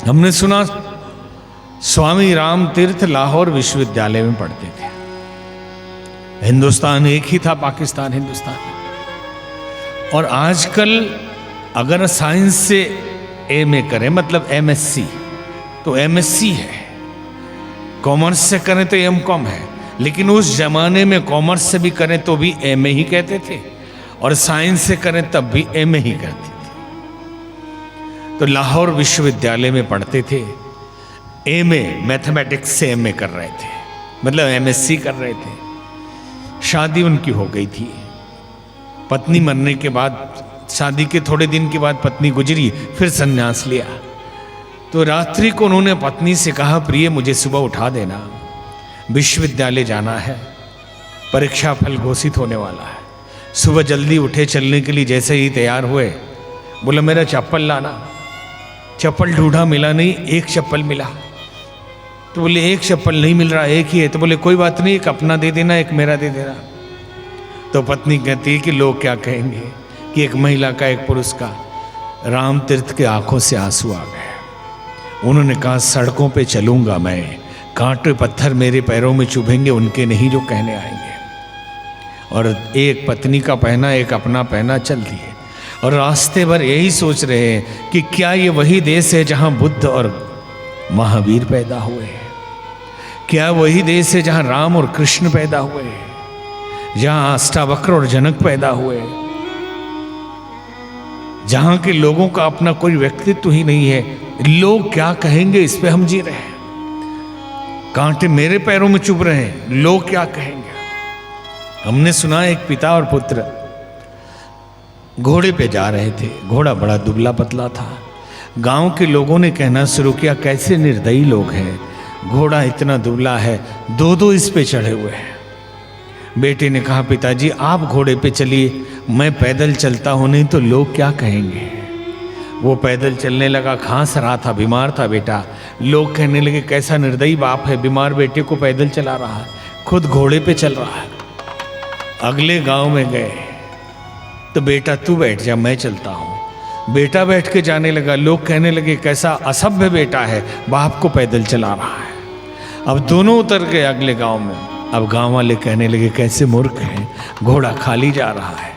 हमने सुना स्वामी राम तीर्थ लाहौर विश्वविद्यालय में पढ़ते थे। हिंदुस्तान एक ही था, पाकिस्तान हिंदुस्तान। और आजकल अगर साइंस से एमए करें मतलब एमएससी तो एमएससी है, कॉमर्स से करें तो एमकॉम है, लेकिन उस जमाने में कॉमर्स से भी करें तो भी एमए ही कहते थे और साइंस से करें तब भी एमए ही कहते थे। तो लाहौर विश्वविद्यालय में पढ़ते थे, एमए मैथमेटिक्स से एमए कर रहे थे, मतलब एमएससी कर रहे थे। शादी उनकी हो गई थी। पत्नी मरने के बाद, शादी के थोड़े दिन के बाद पत्नी गुजरी, फिर संन्यास लिया। तो रात्रि को उन्होंने पत्नी से कहा, प्रिय मुझे सुबह उठा देना, विश्वविद्यालय जाना है, परीक्षा फल घोषित होने वाला है। सुबह जल्दी उठे, चलने के लिए जैसे ही तैयार हुए, बोला मेरा चप्पल लाना। चप्पल ढूंढा, मिला नहीं, एक चप्पल मिला। तो बोले एक चप्पल नहीं मिल रहा, एक ही है। तो बोले कोई बात नहीं, एक अपना दे देना, एक मेरा दे देना। तो पत्नी कहती है कि लोग क्या कहेंगे कि एक महिला का एक पुरुष का। राम तीर्थ के आंखों से आंसू आ गए। उन्होंने कहा सड़कों पे चलूंगा मैं, कांटे पत्थर मेरे पैरों में चुभेंगे, उनके नहीं जो कहने आएंगे। और एक पत्नी का पहना, एक अपना पहना, चल दिए। और रास्ते भर यही सोच रहे हैं कि क्या ये वही देश है जहां बुद्ध और महावीर पैदा हुए? क्या वही देश है जहां राम और कृष्ण पैदा हुए, जहां अष्टावक्र और जनक पैदा हुए, जहां के लोगों का अपना कोई व्यक्तित्व ही नहीं है? लोग क्या कहेंगे, इस पे हम जी रहे हैं। कांटे मेरे पैरों में चुभ रहे हैं, लोग क्या कहेंगे? हमने सुना एक पिता और पुत्र घोड़े पे जा रहे थे। घोड़ा बड़ा दुबला पतला था। गांव के लोगों ने कहना शुरू किया, कैसे निर्दयी लोग हैं, घोड़ा इतना दुबला है, दो दो इस पे चढ़े हुए हैं। बेटे ने कहा, पिताजी आप घोड़े पे चलिए, मैं पैदल चलता हूं, नहीं तो लोग क्या कहेंगे। वो पैदल चलने लगा, खांस रहा था, बीमार था बेटा। लोग कहने लगे कैसा निर्दयी बाप है, बीमार बेटे को पैदल चला रहा है, खुद घोड़े पे चल रहा है। अगले गांव में गए तो बेटा तू बैठ जा, मैं चलता हूं। बेटा बैठ के जाने लगा, लोग कहने लगे कैसा असभ्य बेटा है, बाप को पैदल चला रहा है। अब दोनों उतर गए अगले गांव में। अब गांव वाले कहने लगे कैसे मूर्ख हैं, घोड़ा खाली जा रहा है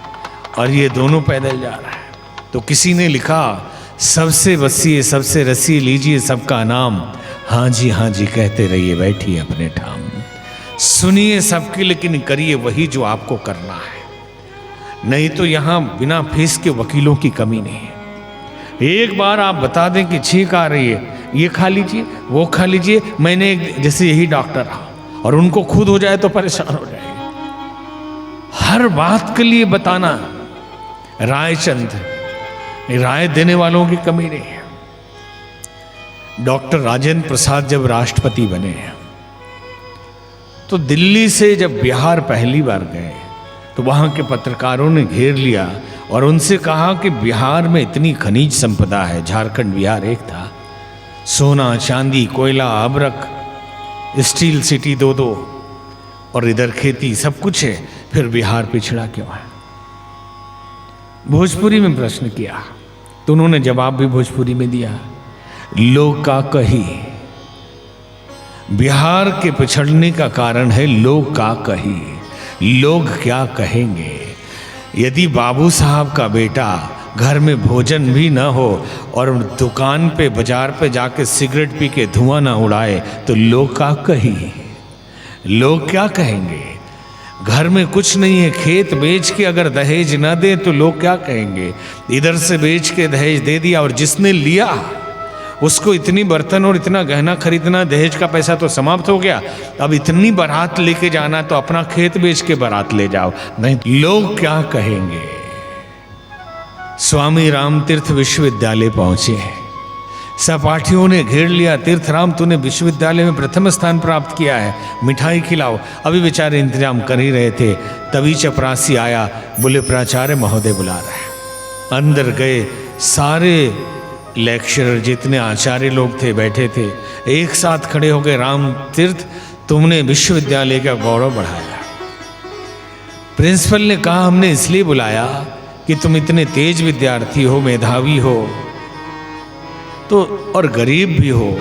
और ये दोनों पैदल जा रहा है। तो किसी ने लिखा, सबसे वसीए सबसे रसीए लीजिए सबका नाम, हाँ जी कहते रहिए बैठिए अपने ठाम। सुनिए सबकी लेकिन करिए वही जो आपको करना है, नहीं तो यहां बिना फीस के वकीलों की कमी नहीं है। एक बार आप बता दें कि छींक आ रही है, ये खा लीजिए, वो खा लीजिए। मैंने एक जैसे यही डॉक्टर रहा और उनको खुद हो जाए तो परेशान हो जाएगा। हर बात के लिए बताना, रायचंद, राय देने वालों की कमी नहीं है। डॉक्टर राजेंद्र प्रसाद जब राष्ट्रपति बने तो दिल्ली से जब बिहार पहली बार गए तो वहां के पत्रकारों ने घेर लिया और उनसे कहा कि बिहार में इतनी खनिज संपदा है, झारखंड बिहार एक था, सोना चांदी कोयला अबरक, स्टील सिटी दो और इधर खेती सब कुछ है, फिर बिहार पिछड़ा क्यों है? भोजपुरी में प्रश्न किया तो उन्होंने जवाब भी भोजपुरी में दिया, लोग का कही। बिहार के पिछड़ने का कारण है लोग का कही। लोग क्या कहेंगे? यदि बाबू साहब का बेटा घर में भोजन भी ना हो और दुकान पे बाजार पे जाके सिगरेट पी के धुआं ना उड़ाए तो लोग क्या कही? लोग क्या कहेंगे? घर में कुछ नहीं है, खेत बेच के अगर दहेज ना दे तो लोग क्या कहेंगे? इधर से बेच के दहेज दे दिया और जिसने लिया उसको इतनी बर्तन और इतना गहना खरीदना, दहेज का पैसा तो समाप्त हो गया। अब इतनी बारात लेके जाना तो अपना खेत बेच के बारात ले जाओ, नहीं लोग क्या कहेंगे? स्वामी राम तीर्थ विश्वविद्यालय पहुंचे हैं, सहपाठियों ने घेर लिया, तीर्थराम तूने विश्वविद्यालय में प्रथम स्थान प्राप्त किया है, मिठाई खिलाओ। अभी बेचारे इंतजाम कर ही रहे थे, तभी चपरासी आया, बोले प्राचार्य महोदय बुला रहे हैं। अंदर गए, सारे लेक्चरर जितने आचार्य लोग थे बैठे थे, एक साथ खड़े हो गए, राम तीर्थ तुमने विश्वविद्यालय का गौरव बढ़ाया। प्रिंसिपल ने कहा हमने इसलिए बुलाया कि तुम इतने तेज विद्यार्थी हो, मेधावी हो, तो और गरीब भी हो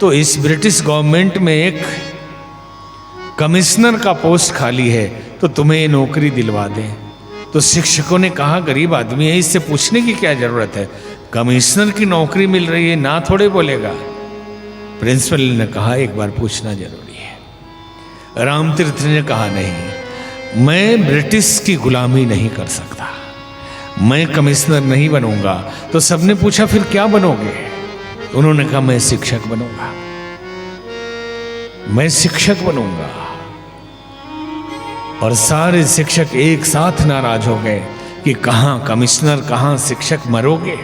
तो इस ब्रिटिश गवर्नमेंट में एक कमिश्नर का पोस्ट खाली है तो तुम्हें ये नौकरी दिलवा दें। तो शिक्षकों ने कहा गरीब आदमी है, इससे पूछने की क्या जरूरत है, कमिश्नर की नौकरी मिल रही है, ना थोड़े बोलेगा। प्रिंसिपल ने कहा एक बार पूछना जरूरी है। रामतीर्थ ने कहा नहीं, मैं ब्रिटिश की गुलामी नहीं कर सकता, मैं कमिश्नर नहीं बनूंगा। तो सबने पूछा फिर क्या बनोगे? उन्होंने कहा मैं शिक्षक बनूंगा, मैं शिक्षक बनूंगा। और सारे शिक्षक एक साथ नाराज हो गए कि कहां कमिश्नर कहां शिक्षक, मरोगे।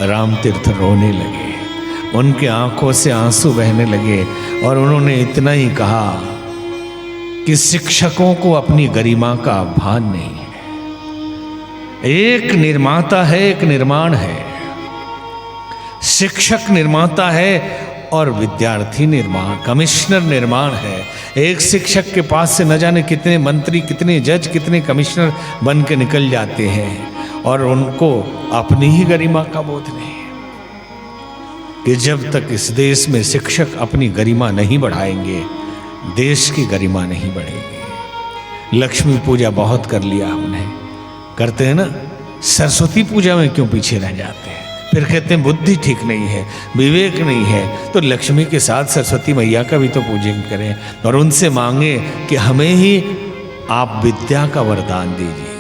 रामतीर्थ रोने लगे, उनके आंखों से आंसू बहने लगे और उन्होंने इतना ही कहा कि शिक्षकों को अपनी गरिमा का भान नहीं है। एक निर्माता है, एक निर्माण है। शिक्षक निर्माता है और विद्यार्थी निर्माण, कमिश्नर निर्माण है। एक शिक्षक के पास से न जाने कितने मंत्री, कितने जज, कितने कमिश्नर बन के निकल जाते हैं और उनको अपनी ही गरिमा का बोध नहीं है। कि जब तक इस देश में शिक्षक अपनी गरिमा नहीं बढ़ाएंगे, देश की गरिमा नहीं बढ़ेगी। लक्ष्मी पूजा बहुत कर लिया हमने, करते हैं ना, सरस्वती पूजा में क्यों पीछे रह जाते हैं? फिर कहते हैं बुद्धि ठीक नहीं है, विवेक नहीं है। तो लक्ष्मी के साथ सरस्वती मैया का भी तो पूजन करें और उनसे मांगे कि हमें ही आप विद्या का वरदान दीजिए।